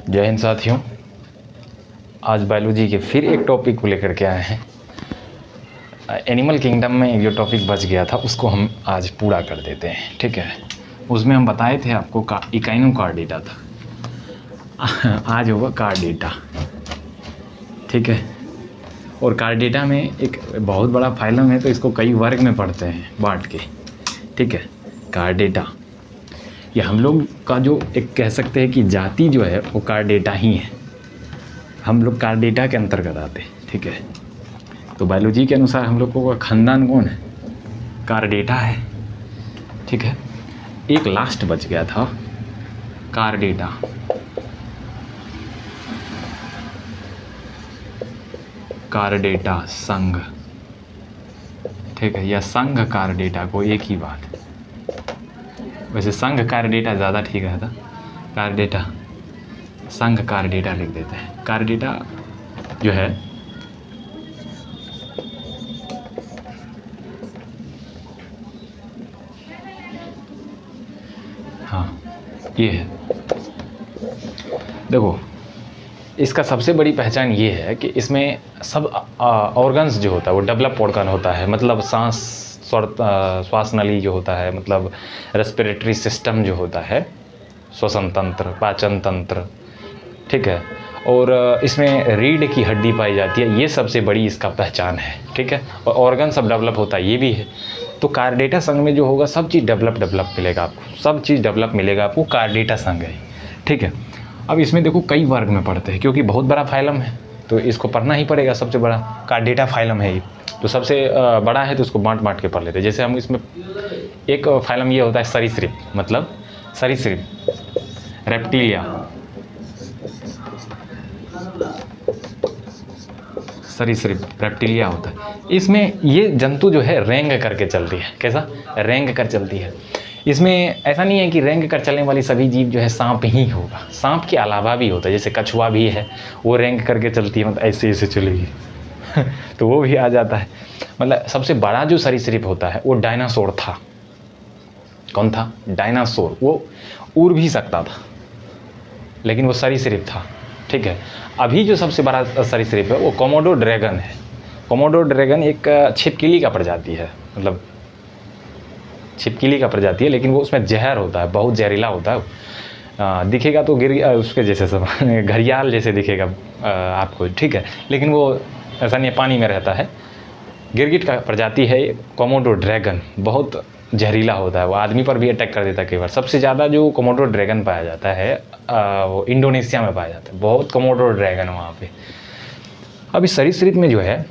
जय हिंद साथियों, आज बायोलॉजी के फिर एक टॉपिक को लेकर के आए हैं। एनिमल किंगडम में एक जो टॉपिक बच गया था उसको हम आज पूरा कर देते हैं। ठीक है, उसमें हम बताए थे आपको इकाइनोकार्डेटा था। आज होगा कार्डेटा। ठीक है, और कार्डेटा में एक बहुत बड़ा फाइलम है तो इसको कई वर्ग में पढ़ते हैं बांट के। ठीक है, कार्डेटा ये हम लोग का जो एक कह सकते हैं कि जाति जो है वो कार्डेटा ही है। हम लोग कार्डेटा के अंतर्गत आते हैं। ठीक है, तो बायोलॉजी के अनुसार हम लोगों का खानदान कौन है? कार्डेटा है। ठीक है, एक लास्ट बच गया था कार्डेटा। कार्डेटा संघ। ठीक है, या संघ कार्डेटा को एक ही बात। वैसे संघ कार्डेटा ज़्यादा ठीक रहता। कार्डेटा संघ कार्डेटा लिख देते हैं। कार्डेटा जो है हाँ ये है। देखो, इसका सबसे बड़ी पहचान ये है कि इसमें सब ऑर्गन्स जो होता है वो डेवलप ऑर्गन होता है। मतलब श्वास नली जो होता है, मतलब रेस्पिरेटरी सिस्टम जो होता है, श्वसन तंत्र, पाचन तंत्र। ठीक है, और इसमें रीढ़ की हड्डी पाई जाती है। ये सबसे बड़ी इसका पहचान है। ठीक है, और ऑर्गन सब डेवलप होता है, ये भी है। तो कार्डेटा संघ में जो होगा सब चीज़ डेवलप मिलेगा आपको। सब चीज़ डेवलप मिलेगा आपको, कार्डेटा संघ है। ठीक है, अब इसमें देखो कई वर्ग में पढ़ते हैं क्योंकि बहुत बड़ा फाइलम है तो इसको पढ़ना ही पड़ेगा। सबसे बड़ा कार्डेटा फाइलम है ये, तो सबसे बड़ा है तो उसको बांट के पढ़ लेते हैं। जैसे हम इसमें एक फाइलम ये होता है सरीसृप, मतलब सरीसृप, रेप्टिलिया, सरीसृप रेप्टिलिया होता है। इसमें ये जंतु जो है रेंग करके चलती है। कैसा? रेंग कर चलती है। इसमें ऐसा नहीं है कि रेंग कर चलने वाली सभी जीव जो है सांप ही होगा, सांप के अलावा भी होता है। जैसे कछुआ भी है, वो रेंग करके चलती है, मतलब ऐसे ऐसे चलेगी। तो वो भी आ जाता है। मतलब सबसे बड़ा जो सरीसृप होता है वो डायनासोर था। कौन था? डायनासोर। वो उड़ भी सकता था लेकिन वो सरीसृप था। ठीक है, अभी जो सबसे बड़ा सरीसृप है वो कोमोडो ड्रैगन है। कोमोडो ड्रैगन एक छिपकली का प्रजाति है, मतलब छिपकली का प्रजाति है, लेकिन वो उसमें जहर होता है, बहुत जहरीला होता है। दिखेगा तो उसके जैसे सब घड़ियाल जैसे दिखेगा आपको। ठीक है, लेकिन वो ऐसा नहीं है, पानी में रहता है। गिरगिट का प्रजाति है कोमोडो ड्रैगन, बहुत जहरीला होता है। वो आदमी पर भी अटैक कर देता है कई बार। सबसे ज़्यादा जो कोमोडो ड्रैगन पाया जाता है वो इंडोनेशिया में पाया जाता है। बहुत कोमोडो ड्रैगन वहाँ पे। अब इस सरीसृप में जो है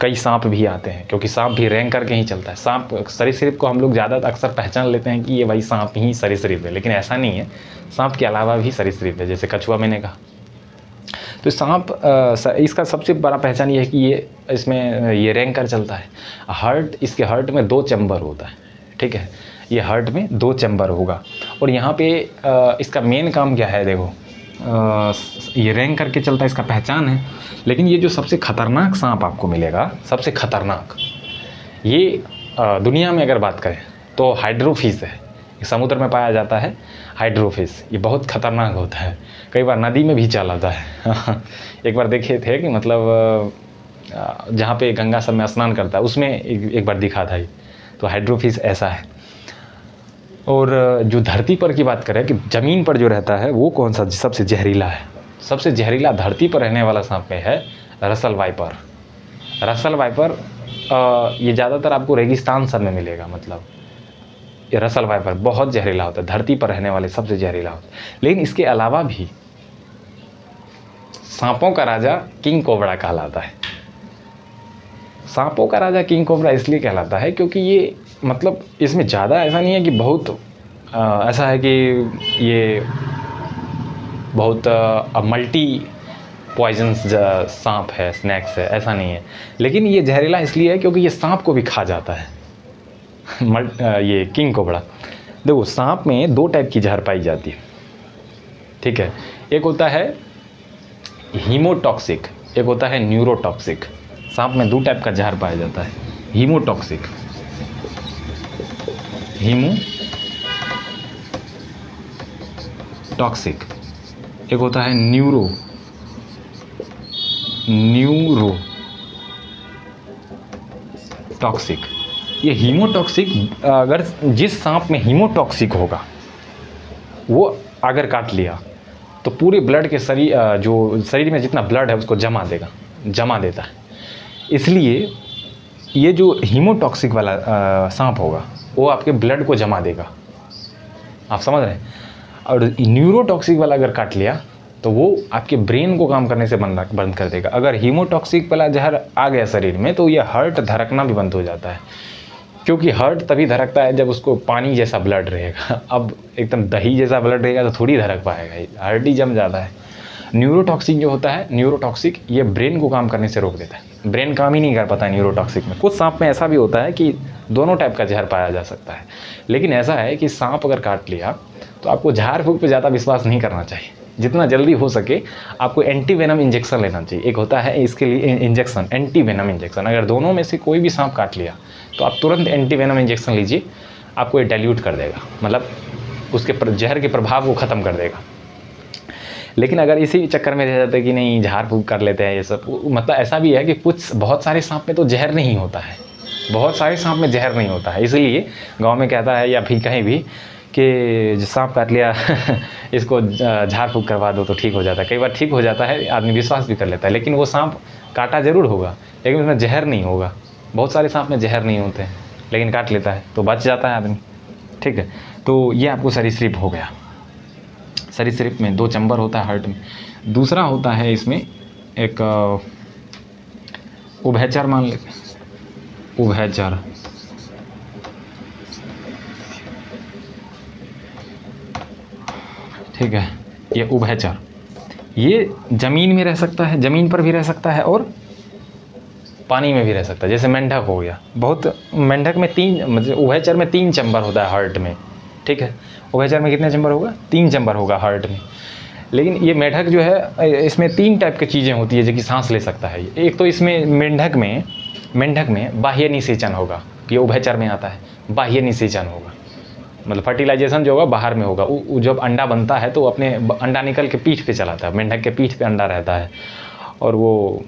कई सांप भी आते हैं, क्योंकि सांप भी रेंग करके ही चलता है। सांप सरीसृप को हम लोग ज़्यादा अक्सर पहचान लेते हैं कि ये भाई सांप ही सरीसृप है, लेकिन ऐसा नहीं है। सांप के अलावा भी सरीसृप है, जैसे कछुआ मैंने कहा। तो सांप इसका सबसे बड़ा पहचान ये है कि ये इसमें ये रेंग कर चलता है। इसके हार्ट में 2 चैम्बर होता है। ठीक है, ये हार्ट में 2 चैम्बर होगा। और यहाँ पे इसका मेन काम क्या है? देखो, ये रेंग करके चलता है, इसका पहचान है। लेकिन ये जो सबसे खतरनाक सांप आपको मिलेगा, सबसे खतरनाक, ये दुनिया में अगर बात करें तो हाइड्रोफिश है। समुद्र में पाया जाता है हाइड्रोफिश। ये बहुत खतरनाक होता है, कई बार नदी में भी चला आता है। एक बार देखे थे कि मतलब जहाँ पे गंगा सब में स्नान करता है उसमें एक बार दिखा था ये। तो हाइड्रोफिश ऐसा है। और जो धरती पर की बात करें कि ज़मीन पर जो रहता है वो कौन सा सबसे जहरीला है? सबसे जहरीला धरती पर रहने वाला सांप में है रसल वाइपर। रसल वाइपर ये ज़्यादातर आपको रेगिस्तान सब में मिलेगा। मतलब ये रसल वाइपर बहुत जहरीला होता है, धरती पर रहने वाले सबसे जहरीला होता है। लेकिन इसके अलावा भी सांपों का राजा किंग कोबरा कहलाता है। सांपों का राजा किंग कोबरा इसलिए कहलाता है क्योंकि ये मतलब इसमें ज़्यादा ऐसा नहीं है कि बहुत ऐसा है कि ये बहुत मल्टी पॉइजन्स सांप है, स्नैक्स है, ऐसा नहीं है। लेकिन ये जहरीला इसलिए है क्योंकि ये सांप को भी खा जाता है। ये किंग कोबरा। देखो, सांप में 2 टाइप की जहर पाई जाती है। ठीक है, एक होता है हीमोटॉक्सिक, एक होता है न्यूरोटॉक्सिक। सांप में 2 टाइप का जहर पाया जाता है। हीमोटॉक्सिक, हीमोटॉक्सिक एक होता है न्यूरो टॉक्सिक। ये हीमोटॉक्सिक, अगर जिस सांप में हीमोटॉक्सिक होगा वो अगर काट लिया तो पूरे ब्लड के जो शरीर में जितना ब्लड है उसको जमा देता है। इसलिए ये जो हीमोटॉक्सिक वाला सांप होगा वो आपके ब्लड को जमा देगा, आप समझ रहे हैं। और न्यूरोटॉक्सिक वाला अगर काट लिया तो वो आपके ब्रेन को काम करने से बंद कर देगा। अगर हीमोटॉक्सिक वाला जहर आ गया शरीर में तो ये हार्ट धड़कना भी बंद हो जाता है, क्योंकि हार्ट तभी धड़कता है जब उसको पानी जैसा ब्लड रहेगा। अब एकदम दही जैसा ब्लड रहेगा तो थोड़ी धड़क पाएगा, हार्ट ही जम जाता है। न्यूरोटॉक्सिक जो होता है, न्यूरोटॉक्सिक ये ब्रेन को काम करने से रोक देता है, ब्रेन काम ही नहीं कर पाता है न्यूरोटॉक्सिक में। कुछ सांप में ऐसा भी होता है कि दोनों टाइप का जहर पाया जा सकता है, लेकिन ऐसा है कि सांप अगर काट लिया तो आपको झाड़ फूँक पे ज़्यादा विश्वास नहीं करना चाहिए। जितना जल्दी हो सके आपको एंटी वेनम इंजेक्शन लेना चाहिए। एक होता है इसके लिए इंजेक्शन, एंटी वेनम इंजेक्शन। अगर दोनों में से कोई भी सांप काट लिया तो आप तुरंत एंटी वेनम इंजेक्शन लीजिए, आपको ये डाइल्यूट कर देगा, मतलब उसके जहर के प्रभाव को ख़त्म कर देगा। लेकिन अगर इसी चक्कर में रह जाते हैं कि नहीं झाड़ फूँक कर लेते हैं ये सब, मतलब ऐसा भी है कि बहुत सारे सांप में तो जहर नहीं होता है, बहुत सारे सांप में जहर नहीं होता है। इसलिए गाँव में कहता है या फिर कहीं भी कि सांप काट लिया इसको झाड़ फूँक करवा दो तो ठीक हो जाता है। कई बार ठीक हो जाता है, आदमी विश्वास भी कर लेता है, लेकिन वो सांप काटा ज़रूर होगा लेकिन उसमें जहर नहीं होगा। बहुत सारे सांप में जहर नहीं होते हैं लेकिन काट लेता है तो बच जाता है आदमी, ठीक है। तो ये आपको सरीसृप हो गया। सरीसृप में 2 चैम्बर होता है हार्ट में। दूसरा होता है इसमें एक उभयचर, मान लेते हैं उभयचर। ठीक है, ये उभयचर, ये ज़मीन में रह सकता है, ज़मीन पर भी रह सकता है और पानी में भी रह सकता है। जैसे मेंढक हो गया, बहुत मेंढक में 3 मतलब उभयचर में 3 चैम्बर होता है हार्ट में, ठीक है। उभयचर में कितने चैम्बर होगा? 3 चैम्बर होगा हार्ट में। लेकिन ये मेंढक जो है इसमें 3 टाइप की चीज़ें होती है जो कि सांस ले सकता है। एक तो इसमें मेंढक में बाह्य निषेचन होगा, ये उभयचर में आता है। बाह्य निषेचन होगा मतलब फर्टिलाइजेशन जो होगा बाहर में होगा। वो जब अंडा बनता है तो अपने अंडा निकल के पीठ पे चलाता है, मेंढक के पीठ पे अंडा रहता है और वो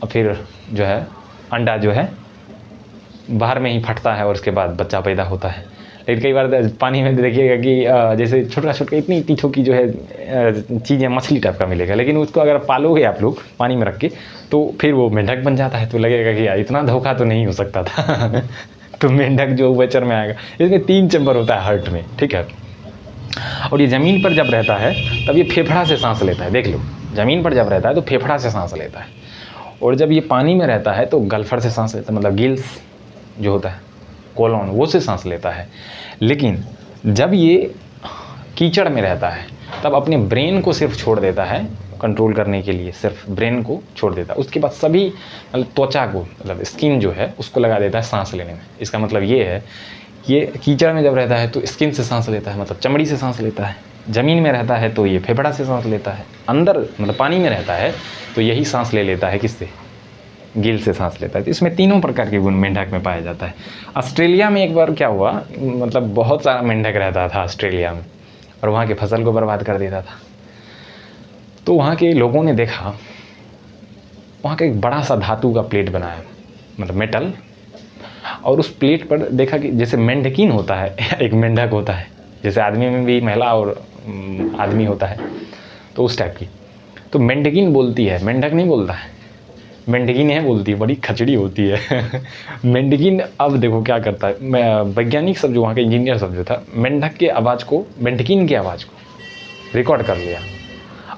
फिर जो है अंडा जो है बाहर में ही फटता है और उसके बाद बच्चा पैदा होता है। लेकिन कई बार पानी में देखिएगा कि जैसे छोटा इतनी छोटी जो है चीज़ें मछली टाइप का मिलेगा, लेकिन उसको अगर पालोगे आप लोग पानी में रख के तो फिर वो मेंढक बन जाता है। तो लगेगा कि यार इतना धोखा तो नहीं हो सकता था तो मेंढक जो उभयचर में आएगा। इसमें 3 चैम्बर होता है हार्ट में, ठीक है। और ये ज़मीन पर जब रहता है तब ये फेफड़ा से सांस लेता है। देख लो, ज़मीन पर जब रहता है तो फेफड़ा से सांस लेता है, और जब ये पानी में रहता है तो गलफर से सांस लेता है, मतलब गिल्स जो होता है कोलोन, वो से सांस लेता है। लेकिन जब ये कीचड़ में रहता है तब अपने ब्रेन को सिर्फ छोड़ देता है कंट्रोल करने के लिए, सिर्फ ब्रेन को छोड़ देता है। उसके बाद सभी मतलब त्वचा को, मतलब स्किन जो है उसको लगा देता है सांस लेने में। इसका मतलब ये है, ये कीचड़ में जब रहता है तो स्किन से सांस लेता है, मतलब चमड़ी से सांस लेता है। ज़मीन में रहता है तो ये फेफड़ा से सांस लेता है। अंदर मतलब पानी में रहता है तो यही सांस ले लेता है किससे? गिल से सांस लेता है। तो इसमें तीनों प्रकार के गुण मेंढक में पाया जाता है। ऑस्ट्रेलिया में एक बार क्या हुआ, मतलब बहुत सारा मेंढक रहता था ऑस्ट्रेलिया में और वहाँ की फसल को बर्बाद कर देता था। तो वहाँ के लोगों ने देखा, वहाँ का एक बड़ा सा धातु का प्लेट बनाया, मतलब मेटल, और उस प्लेट पर देखा कि जैसे मेंढकिन होता है एक मेंढक होता है, जैसे आदमी में भी महिला और आदमी होता है तो उस टाइप की। तो मेंढकिन बोलती है, मेंढक नहीं बोलता है, मेंढकिन है बोलती है, बड़ी खचड़ी होती है मेंढकिन। अब देखो क्या करता है, वैज्ञानिक सब जो वहाँ के इंजीनियर सब जो था, मेंढक के आवाज़ को, मेंढकिन की आवाज़ को रिकॉर्ड कर लिया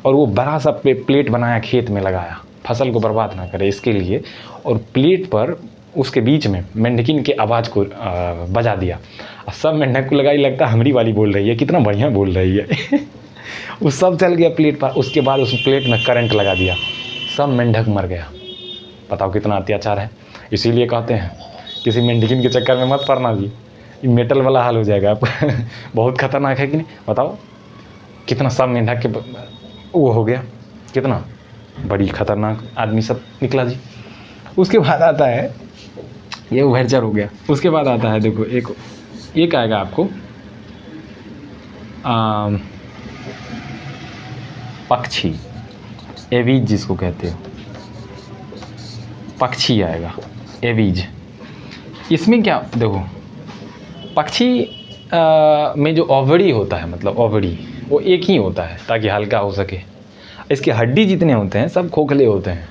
और वो बड़ा सा प्लेट बनाया, खेत में लगाया, फसल को बर्बाद ना करे इसके लिए। और प्लेट पर उसके बीच में मेंढकिन के आवाज़ को बजा दिया। और सब मेंढक को लगा ही लगता हमारी वाली बोल रही है, कितना बढ़िया बोल रही है वो सब चल गया प्लेट पर। उसके बाद उस प्लेट में करंट लगा दिया, सब मेंढक मर गया। बताओ कितना अत्याचार है। इसीलिए कहते हैं किसी मेंढकिन के चक्कर में मत पड़ना जी, ये मेटल वाला हाल हो जाएगा आप बहुत खतरनाक है कि नहीं? बताओ कितना सब मेंढक के वो हो गया, कितना बड़ी खतरनाक आदमी सब निकला जी। उसके बाद आता है, ये उभयचर हो गया। उसके बाद आता है, देखो एक आएगा आपको पक्षी, एवीज जिसको कहते हो, पक्षी आएगा, एवीज। इसमें क्या देखो, पक्षी में जो ओवड़ी होता है, मतलब ओवड़ी वो एक ही होता है ताकि हल्का हो सके। इसकी हड्डी जितने होते हैं सब खोखले होते हैं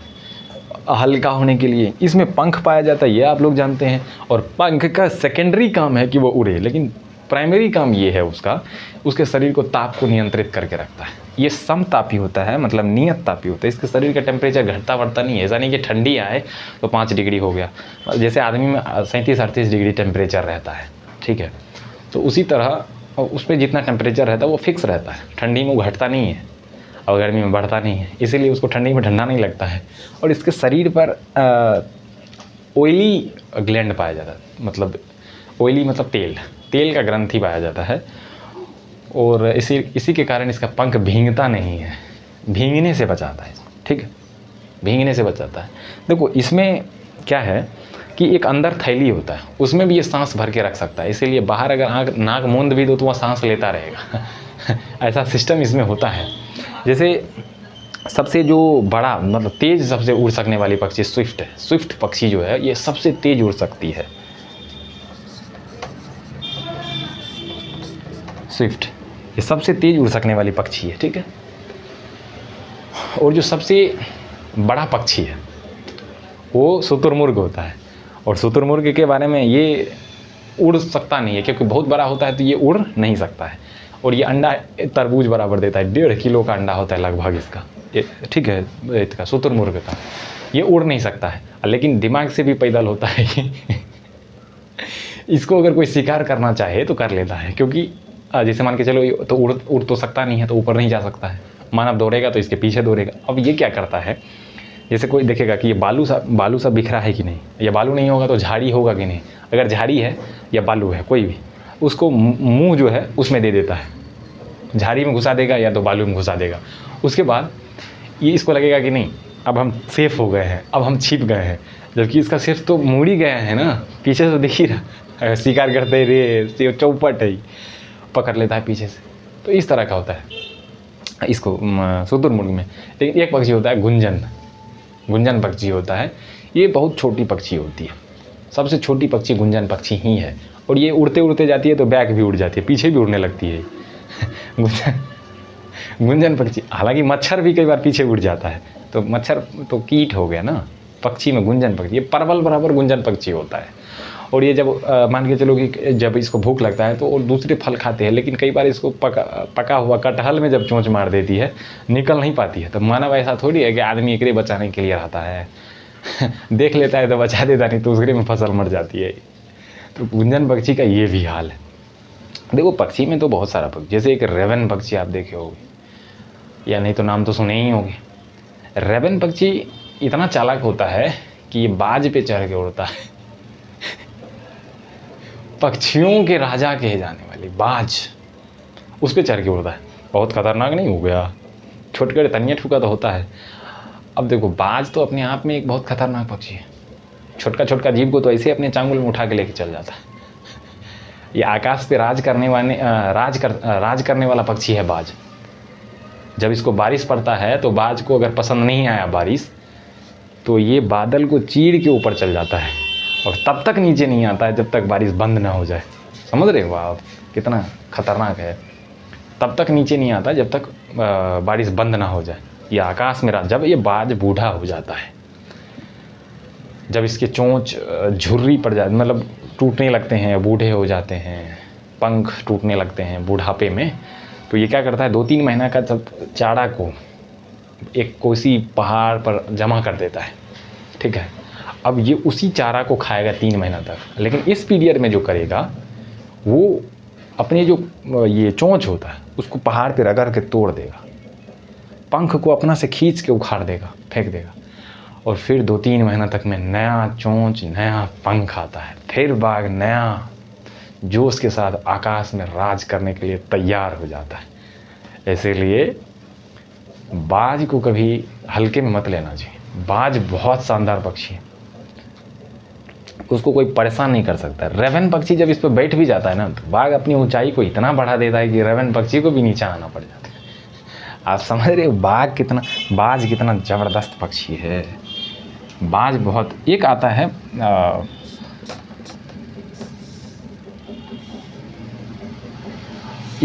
हल्का होने के लिए। इसमें पंख पाया जाता है, ये आप लोग जानते हैं। और पंख का सेकेंडरी काम है कि वो उड़े, लेकिन प्राइमरी काम ये है उसका, उसके शरीर को ताप को नियंत्रित करके रखता है। ये समतापी होता है, मतलब नियत तापी होता है। इसके शरीर का टेम्परेचर घटता बढ़ता नहीं है। ऐसा नहीं कि ठंडी आए तो 5 डिग्री हो गया, जैसे आदमी में 37-38 डिग्री टेम्परेचर रहता है, ठीक है। तो उसी तरह उस पर जितना टेम्परेचर रहता है वो फिक्स रहता है, ठंडी में वो घटता नहीं है और गर्मी में बढ़ता नहीं है, इसीलिए उसको ठंडी में ठंडा नहीं लगता है। और इसके शरीर पर ऑयली ग्लैंड पाया जाता है, मतलब ऑयली मतलब तेल का ग्रंथि पाया जाता है। और इसी के कारण इसका पंख भींगता नहीं है, भींगने से बचाता है, ठीक है, भींगने से बचाता है। देखो इसमें क्या है कि एक अंदर थैली होता है, उसमें भी ये सांस भर के रख सकता है, इसीलिए बाहर अगर नाक मूंद भी दो तो वह सांस लेता रहेगा ऐसा सिस्टम इसमें होता है। जैसे सबसे जो बड़ा मतलब तेज सबसे उड़ सकने वाली पक्षी स्विफ्ट है। स्विफ्ट पक्षी जो है ये सबसे तेज उड़ सकती है। स्विफ्ट ये सबसे तेज उड़ सकने वाली पक्षी है, ठीक है। और जो सबसे बड़ा पक्षी है वो शुतुरमुर्ग होता है। और शुतुरमुर्ग के बारे में ये उड़ सकता नहीं है क्योंकि बहुत बड़ा होता है, तो ये उड़ नहीं सकता है। और ये अंडा तरबूज बराबर देता है, 1.5 किलो का अंडा होता है लगभग इसका, ठीक है, इसका शुतुरमुर्ग का। ये उड़ नहीं सकता है, लेकिन दिमाग से भी पैदल होता है इसको अगर कोई शिकार करना चाहे तो कर लेता है, क्योंकि जैसे मान के चलो तो उड़ तो सकता नहीं है, तो ऊपर नहीं जा सकता है। मानव दौड़ेगा तो इसके पीछे दौड़ेगा। अब ये क्या करता है, जैसे कोई देखेगा कि ये बालू सा बिखरा है कि नहीं, या बालू नहीं होगा तो झाड़ी होगा कि नहीं। अगर झाड़ी है या बालू है कोई भी, उसको मुंह जो है उसमें दे देता है, झाड़ी में घुसा देगा या तो बालू में घुसा देगा। उसके बाद ये इसको लगेगा कि नहीं अब हम सेफ हो गए हैं, अब हम छिप गए हैं, जबकि इसका सिर्फ तो मुड़ ही गया है ना, पीछे से दिख ही रहा। शिकार करते रे चौपट है, पकड़ लेता है पीछे से। तो इस तरह का होता है इसको शुतुरमुर्ग में। लेकिन एक पक्षी होता है गुंजन पक्षी होता है। ये बहुत छोटी पक्षी होती है, सबसे छोटी पक्षी गुंजन पक्षी ही है। और ये उड़ते उड़ते जाती है तो बैक भी उड़ जाती है, पीछे भी उड़ने लगती है गुंजन पक्षी। हालांकि मच्छर भी कई बार पीछे उड़ जाता है, तो मच्छर तो कीट हो गया ना, पक्षी में गुंजन पक्षी, ये परवल बराबर गुंजन पक्षी होता है। और ये जब मान के चलो कि जब इसको भूख लगता है तो और दूसरे फल खाते हैं, लेकिन कई बार इसको पका हुआ कटहल में जब चोंच मार देती है, निकल नहीं पाती है। तो मानव ऐसा थोड़ी है कि आदमी एकरे बचाने के लिए रहता है देख लेता है तो बचा देता, नहीं तो उसके में फसल मर जाती है। तो गुंजन पक्षी का ये भी हाल है। देखो पक्षी में तो बहुत सारा पक्षी, जैसे एक रेवन पक्षी आप देखे होगे, या नहीं तो नाम तो सुने ही होंगे। रेवन पक्षी इतना चालाक होता है कि ये बाज पे चढ़ के उड़ता है पक्षियों के राजा कहे जाने वाली बाज, उस पे चढ़ के उड़ता है। बहुत खतरनाक नहीं हो गया, छोटकर तनिया ठुका तो होता है। अब देखो बाज तो अपने आप में एक बहुत खतरनाक पक्षी है। छोटका जीव को तो ऐसे अपने चांगुल में उठा के लेके चल जाता है। ये आकाश पे राज करने वाला पक्षी है बाज। जब इसको बारिश पड़ता है तो बाज को अगर पसंद नहीं आया बारिश, तो ये बादल को चीर के ऊपर चल जाता है और तब तक नीचे नहीं आता है जब तक बारिश बंद ना हो जाए। समझ रहे हो आप कितना खतरनाक है? तब तक नीचे नहीं आता जब तक बारिश बंद ना हो जाए। ये आकाश में जब ये बाज बूढ़ा हो जाता है, जब इसके चोंच झुर्री पड़ जाती, मतलब टूटने लगते हैं, बूढ़े हो जाते हैं, पंख टूटने लगते हैं बुढ़ापे में, तो ये क्या करता है 2-3 महीना का सब चारा को एक कोसी पहाड़ पर जमा कर देता है, ठीक है। अब ये उसी चारा को खाएगा 3 महीना तक, लेकिन इस पीरियड में जो करेगा वो अपने जो ये चोंच होता है उसको पहाड़ पे रगड़ के तोड़ देगा, पंख को अपना से खींच के उखाड़ देगा, फेंक देगा, और फिर 2-3 महीना तक में नया चोंच नया पंख आता है। फिर बाघ नया जोश के साथ आकाश में राज करने के लिए तैयार हो जाता है। इसीलिए बाज को कभी हल्के में मत लेना चाहिए। बाज बहुत शानदार पक्षी है, उसको कोई परेशान नहीं कर सकता। रेवन पक्षी जब इस पर बैठ भी जाता है ना, तो बाघ अपनी ऊंचाई को इतना बढ़ा देता है कि रेवन पक्षी को भी नीचे आना पड़ जाता है। आप समझ रहे हो बाज कितना ज़बरदस्त पक्षी है। बाज बहुत, एक आता है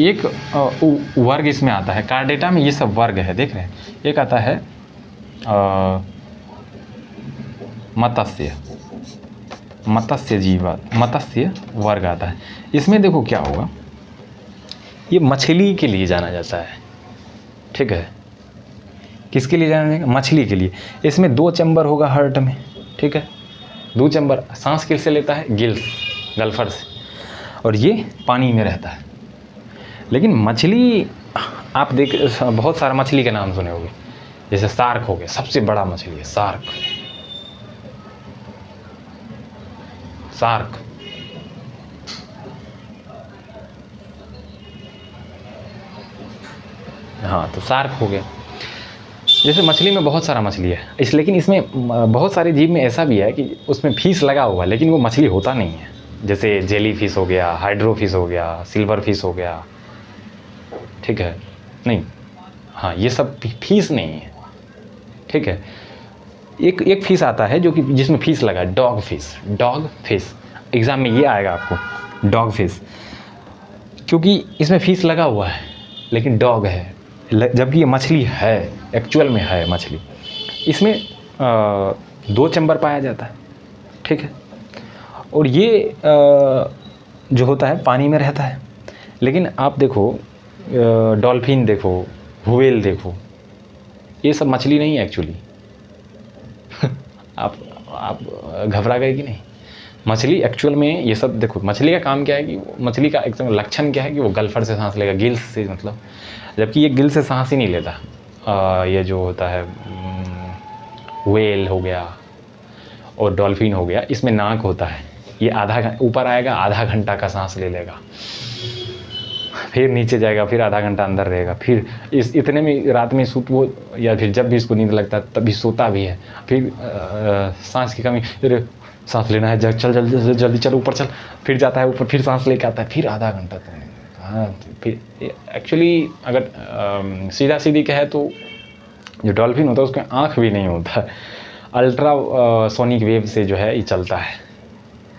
एक वर्ग इसमें आता है, कार्डेटा में ये सब वर्ग है, देख रहे हैं। एक आता है मत्स्य जीव, मत्स्य वर्ग आता है। इसमें देखो क्या होगा, ये मछली के लिए जाना जाता है, ठीक है। किसके लिए जाना जाएगा? मछली के लिए। इसमें 2 चैम्बर होगा हार्ट में, ठीक है। 2 चैम्बर, सांस किससे लेता है? गिल्स, गल्फर से, और ये पानी में रहता है। लेकिन मछली आप देख, बहुत सारा मछली के नाम सुने होंगे, जैसे शार्क हो गया, सबसे बड़ा मछली है शार्क। हाँ, तो शार्क हो गया। जैसे मछली में बहुत सारा मछली है, लेकिन इसमें बहुत सारे जीव में ऐसा भी है कि उसमें फीस लगा हुआ है, लेकिन वो मछली होता नहीं है। जैसे जेली फिश हो गया, हाइड्रो फिश हो गया, सिल्वर फिश हो गया, ठीक है। नहीं, हाँ, ये सब फीस नहीं है, ठीक है। एक फिश आता है जो कि जिसमें फीस लगा है, डॉग फिश। एग्ज़ाम में ये आएगा आपको, डॉग फिश, क्योंकि इसमें फीस लगा हुआ है लेकिन डॉग है, जबकि ये मछली है, एक्चुअल में है मछली। इसमें 2 चैम्बर पाया जाता है, ठीक है। और ये जो होता है पानी में रहता है। लेकिन आप देखो, डॉल्फिन देखो, व्हेल देखो, ये सब मछली नहीं है एक्चुअली। आप घबरा गए कि नहीं? मछली एक्चुअल में ये सब देखो, मछली का काम क्या है कि मछली का एकदम लक्षण क्या है कि वो गल्फर से सांस लेगा, गिल्स से, मतलब, जबकि ये गिल से सांस ही नहीं लेता। ये जो होता है व्हेल हो गया और डॉल्फिन हो गया, इसमें नाक होता है। ये आधा ऊपर आएगा, आधा घंटा का सांस ले लेगा, फिर नीचे जाएगा, फिर आधा घंटा अंदर रहेगा, फिर इतने में रात में वो, या फिर जब भी इसको नींद लगता है तभी सोता भी है। फिर सांस की कमी, फिर सांस लेना है, चल जल्दी चल, ऊपर चल, फिर जाता है ऊपर, फिर सांस लेके आता है, फिर आधा घंटा तक। हाँ, फिर एक्चुअली अगर सीधा सीधी कहे तो जो डॉल्फिन होता है उसके आँख भी नहीं होता है, अल्ट्रा सोनिक वेव से जो है ये चलता है,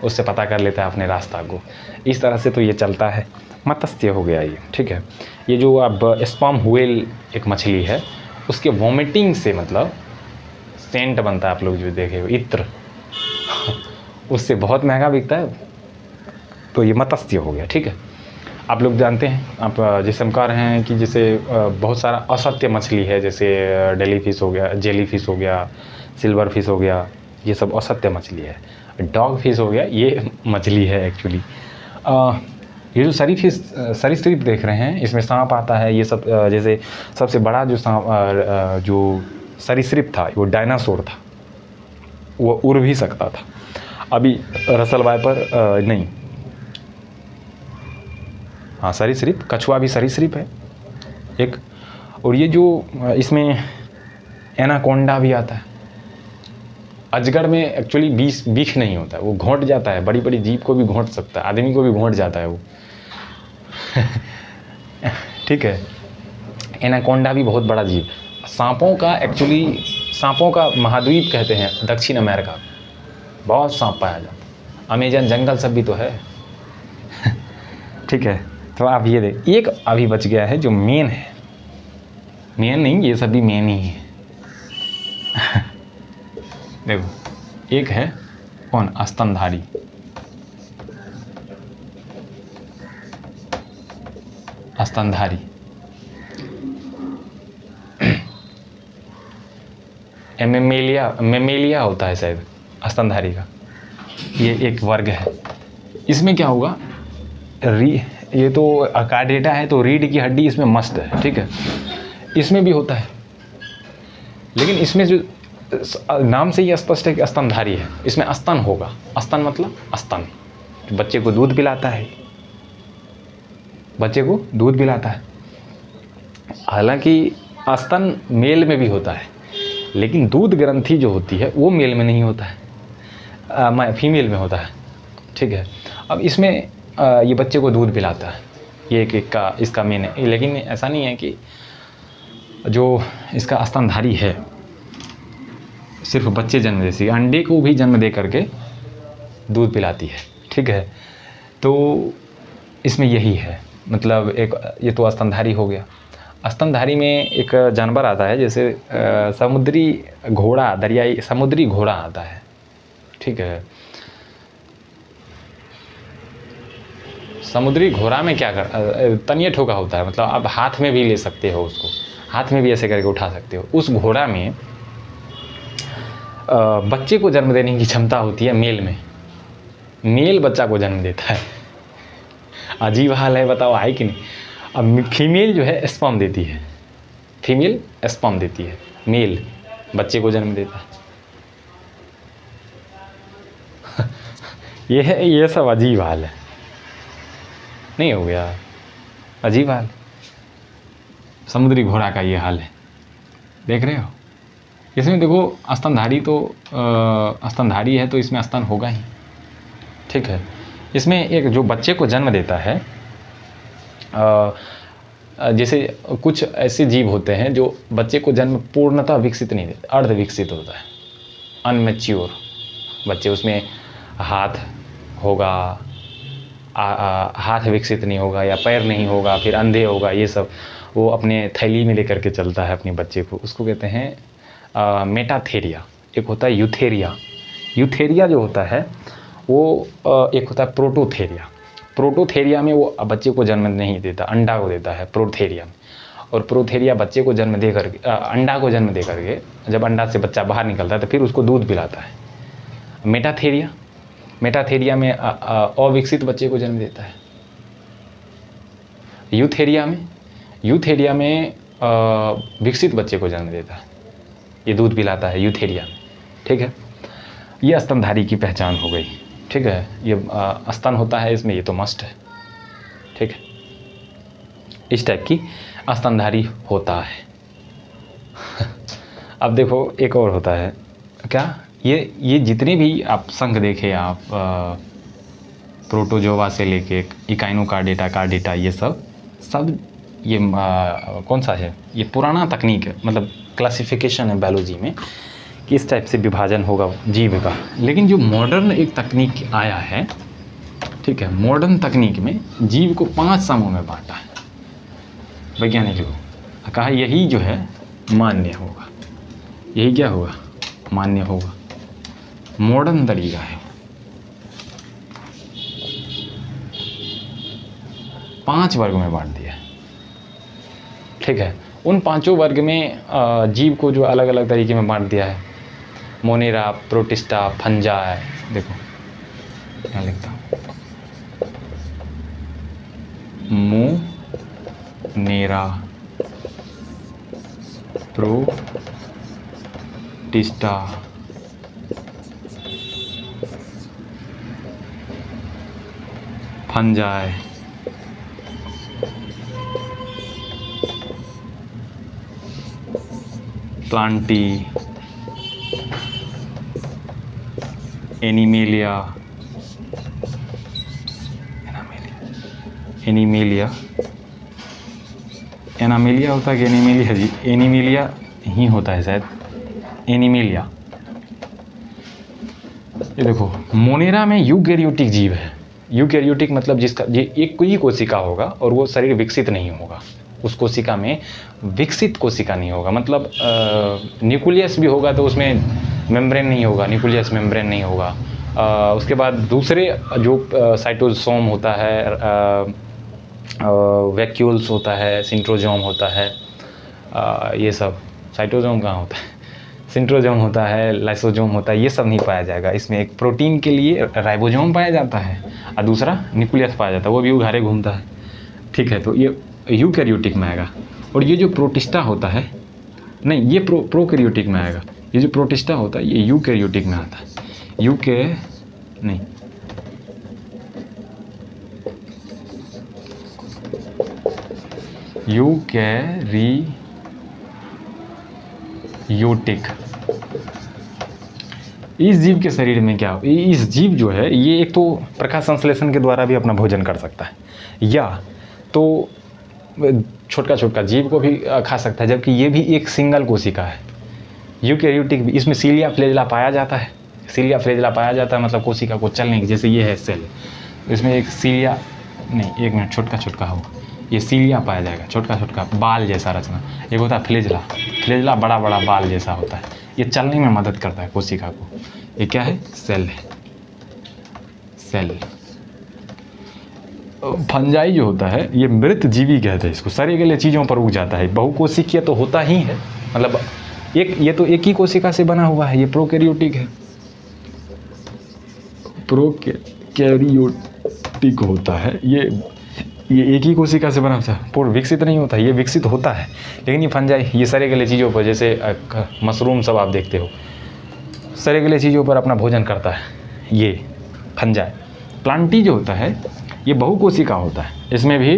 उससे पता कर लेता है अपने रास्ता को। इस तरह से तो ये चलता है। मत्स्य हो गया ये, ठीक है। ये जो अब स्पर्म व्हेल एक मछली है, उसके वॉमिटिंग से, मतलब सेंट बनता है, आप लोग जो देखे हो, इत्र, उससे बहुत महंगा बिकता है। तो ये मत्स्य हो गया, ठीक है। आप लोग जानते हैं, आप जैसे हम कह रहे हैं कि जैसे बहुत सारा असत्य मछली है, जैसे डेली फिश हो गया, जेली फिश हो गया, सिल्वर फिश हो गया, ये सब असत्य मछली है। डॉग फिश हो गया, ये मछली है एक्चुअली। ये जो सरीसृप देख रहे हैं, इसमें सांप आता है, ये सब। जैसे सबसे बड़ा जो सांप, जो सरीसृप था, वो डायनासोर था, वो उड़ भी सकता था। अभी रसल वाइपर नहीं, हाँ, सरीसृप, कछुआ भी सरीसृप है एक। और ये जो इसमें एनाकोंडा भी आता है। अजगर में एक्चुअली बिख नहीं होता है, वो घोंट जाता है, बड़ी बड़ी जीव को भी घोंट सकता है, आदमी को भी घोंट जाता है वो। ठीक है। एनाकोंडा भी बहुत बड़ा जीव। सांपों का महाद्वीप कहते हैं दक्षिण अमेरिका, बहुत सांप पाया जाता है। अमेजन जंगल सब भी तो है। ठीक है। तो आप ये देख, एक अभी बच गया है जो मेन है, मेन नहीं, ये सब भी मेन ही है। देखो, एक है कौन? स्तनधारी। स्तनधारी मेमेलिया होता है शायद स्तनधारी का, ये एक वर्ग है। इसमें क्या होगा, ये तो कार्डेटा है, तो रीढ़ की हड्डी इसमें मस्त है, ठीक है। इसमें भी होता है, लेकिन इसमें जो नाम से ही स्पष्ट है कि स्तनधारी है, इसमें स्तन होगा। स्तन मतलब स्तन, बच्चे को दूध पिलाता है, बच्चे को दूध पिलाता है। हालांकि स्तन मेल में भी होता है, लेकिन दूध ग्रंथि जो होती है वो मेल में नहीं होता है, फीमेल में होता है, ठीक है। अब इसमें ये बच्चे को दूध पिलाता है, ये एक का इसका मेन है। लेकिन ऐसा नहीं है कि जो इसका स्तनधारी है सिर्फ बच्चे जन्म देती है, अंडे को भी जन्म दे करके दूध पिलाती है। ठीक है, तो इसमें यही है, मतलब एक ये तो स्तनधारी हो गया। स्तनधारी में एक जानवर आता है जैसे समुद्री घोड़ा, दरियाई समुद्री घोड़ा आता है। ठीक है, समुद्री घोड़ा में क्या कर तनिए ठोका होता है, मतलब आप हाथ में भी ले सकते हो उसको, हाथ में भी ऐसे करके उठा सकते हो। उस घोड़ा में बच्चे को जन्म देने की क्षमता होती है मेल में, मेल बच्चा को जन्म देता है। अजीब हाल है, बताओ है कि नहीं। अब फीमेल जो है स्पर्म देती है, फीमेल स्पर्म देती है, मेल बच्चे को जन्म देता है। ये सब अजीब हाल है, नहीं हो गया अजीब हाल। समुद्री घोड़ा का ये हाल है, देख रहे हो। इसमें देखो स्तनधारी तो स्तनधारी है तो इसमें स्तन होगा ही। ठीक है, इसमें एक जो बच्चे को जन्म देता है, जैसे कुछ ऐसे जीव होते हैं जो बच्चे को जन्म पूर्णतः विकसित नहीं देते, अर्ध विकसित होता है, अनमेच्योर बच्चे, उसमें हाथ होगा, हाथ विकसित नहीं होगा या पैर नहीं होगा, फिर अंधे होगा, ये सब वो अपने थैली में लेकर के चलता है अपने बच्चे को, उसको कहते हैं मेटाथेरिया। एक होता है यूथेरिया, यूथेरिया जो होता है वो एक होता है प्रोटोथेरिया। प्रोटोथेरिया में वो बच्चे को जन्म नहीं देता, अंडा को देता है प्रोथेरिया में। और प्रोथेरिया बच्चे को जन्म दे करके अंडा को जन्म दे करके जब अंडा से बच्चा बाहर निकलता है तो फिर उसको दूध पिलाता है। मेटाथेरिया, मेटाथेरिया में अविकसित बच्चे को जन्म देता है। यूथेरिया में विकसित बच्चे को जन्म देता है, ये दूध पिलाता है यूथेरिया में। ठीक है, ये स्तनधारी की पहचान हो गई। ठीक है, ये स्तन होता है इसमें, ये तो मस्ट है। ठीक है, इस टाइप की स्तनधारी होता है। अब देखो एक और होता है क्या, ये जितने भी आप संघ देखे आप, प्रोटोजोवा से लेके इकाइनोकार्डेटा, कार्डेटा, ये सब ये कौन सा है, ये पुराना तकनीक है, मतलब क्लासिफिकेशन है बायोलॉजी में कि इस टाइप से विभाजन होगा जीव का। लेकिन जो मॉडर्न एक तकनीक आया है, ठीक है, मॉडर्न तकनीक में जीव को 5 समूह में बांटा है वैज्ञानिकों को, कहा यही जो है मान्य होगा, यही क्या होगा, मान्य होगा, मॉडर्न तरीका है। 5 वर्ग में बांट दिया। ठीक है, उन 5 वर्ग में जीव को जो अलग अलग तरीके में बांट दिया है, मोनेरा, प्रोटिस्टा, फंजा है। देखो यहाँ लिखता हूँ, Monera, Protista, Fungi, Plantae, Animalia, Animalia होता है कि एनिमेलिया जी, एनिमेलिया ही होता है शायद, एनिमेलिया। ये देखो मोनेरा में यूकैरियोटिक जीव है, यूकैरियोटिक मतलब जिसका ये एक ही कोशिका होगा और वो शरीर विकसित नहीं होगा, उस कोशिका में विकसित कोशिका नहीं होगा, मतलब न्यूक्लियस भी होगा तो उसमें मेम्ब्रेन नहीं होगा, न्यूक्लियस मेम्ब्रेन नहीं होगा। उसके बाद दूसरे जो साइटोसोम होता है, वैक्यूल्स होता है, सिंट्रोजोम होता है, ये सब, साइटोसोम कहाँ होता है, सिंट्रोजोम होता है, लाइसोजोम होता है, ये सब नहीं पाया जाएगा। इसमें एक प्रोटीन के लिए राइबोसोम पाया जाता है और दूसरा न्यूक्लियस पाया जाता है, वो भी उघारे घूमता है। ठीक है, तो ये यूकैरियोटिक में आएगा। और ये जो प्रोटिस्टा होता है, नहीं ये प्रोकैरियोटिक में आएगा। ये जो प्रोटिस्टा होता है ये यूकैरियोटिक में आता है, यूकैरियोटिक। इस जीव के शरीर में क्या, इस जीव जो है ये एक तो प्रकाश संश्लेषण के द्वारा भी अपना भोजन कर सकता है, या तो छोटा छोटा जीव को भी खा सकता है, जबकि ये भी एक सिंगल कोशिका है। यूकैरियोटिक भी, इसमें सीलिया फ्लैजेला पाया जाता है। सीलिया फ्लैजेला पाया जाता है मतलब कोशिका को चलने की, जैसे ये है सेल, इसमें एक सीलिया नहीं, एक मिनट, छोटा छोटा हो, ये सीलिया पाया जाएगा, छोटा छोटा बाल जैसा रचना। एक होता है फ्लैजेला, फ्लैजेला बड़ा बड़ा बाल जैसा होता है, ये चलने में मदद करता है कोशिका को। ये क्या है? सेल है, सेल। फंजाई जो होता है ये मृत जीवी कहते हैं इसको, सड़े गले चीज़ों पर उग जाता है। बहुकोशिकीय तो होता ही है, मतलब एक, ये तो एक ही कोशिका से बना हुआ है, ये प्रोकैरियोटिक है, प्रोकैरियोटिक होता है ये एक ही कोशिका से बना होता है, पूर्ण विकसित नहीं होता है, ये विकसित होता है। लेकिन ये फंजाई ये सड़े गले चीज़ों पर, जैसे मशरूम सब आप देखते हो, सड़े गले चीज़ों पर अपना भोजन करता है ये फंजाई। प्लांटी जो होता है ये बहुकोशिका होता है, इसमें भी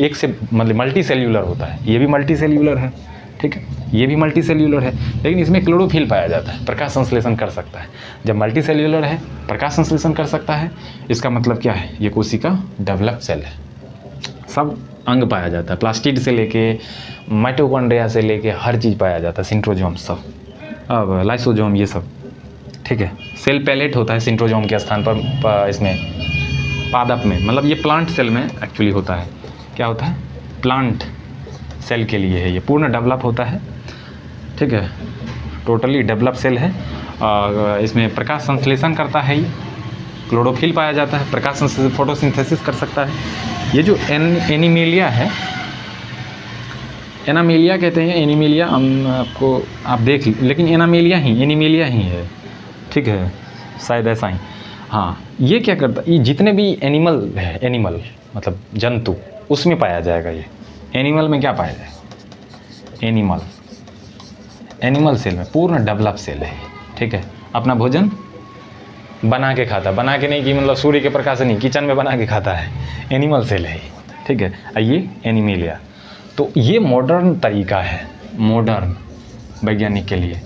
एक से मतलब मल्टी सेल्यूलर होता है, ये भी मल्टी सेल्यूलर है, ठीक है, ये भी मल्टी सेल्यूलर है, लेकिन इसमें क्लोरोफिल पाया जाता है, प्रकाश संश्लेषण कर सकता है। जब मल्टी सेल्यूलर है, प्रकाश संश्लेषण कर सकता है, इसका मतलब क्या है? ये कोशिका डेवलप सेल है, सब अंग पाया जाता है, प्लास्टिड से लेके माइटोकॉन्ड्रिया से लेके हर चीज़ पाया जाता है, सिंट्रोजोम सब, अब लाइसोजोम ये सब, ठीक है। सेल पैलेट होता है सिंट्रोजोम के स्थान पर इसमें पादप में, मतलब ये प्लांट सेल में एक्चुअली होता है। क्या होता है? प्लांट सेल के लिए है ये, पूर्ण डेवलप होता है, ठीक है, टोटली डेवलप सेल है। और इसमें प्रकाश संश्लेषण करता है, ये क्लोरोफिल पाया जाता है, प्रकाश संश्लेषण फोटोसिंथेसिस कर सकता है। ये जो एनीमेलिया है, एनामेलिया कहते हैं, एनीमेलिया हम आपको आप देख, लेकिन एनामेलिया ही है, ठीक है, शायद ऐसा ही। हाँ, ये क्या करता है? ये जितने भी एनिमल है, एनिमल मतलब जंतु, उसमें पाया जाएगा ये। एनिमल में क्या पाया जाएगा? एनिमल सेल में पूर्ण डेवलप सेल है, ठीक है। अपना भोजन बना के खाता, बना के नहीं कि मतलब सूर्य के प्रकाश से नहीं, किचन में बना के खाता है, एनिमल सेल है, ठीक है। ये एनीमेलिया। तो ये मॉडर्न तरीका है, मॉडर्न वैज्ञानिक के लिए।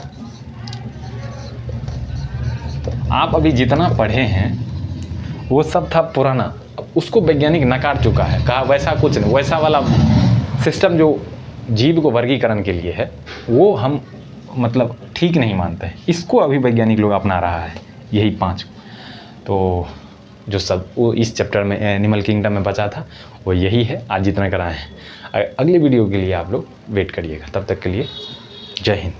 आप अभी जितना पढ़े हैं वो सब था पुराना, उसको वैज्ञानिक नकार चुका है, कहा वैसा कुछ नहीं, वैसा वाला सिस्टम जो जीव को वर्गीकरण के लिए है वो हम मतलब ठीक नहीं मानते हैं। इसको अभी वैज्ञानिक लोग अपना रहा है, यही 5 तो जो सब वो इस चैप्टर में एनिमल किंगडम में बचा था वो यही है, आज जितना कराए हैं। अगले वीडियो के लिए आप लोग वेट करिएगा, तब तक के लिए जय हिंद।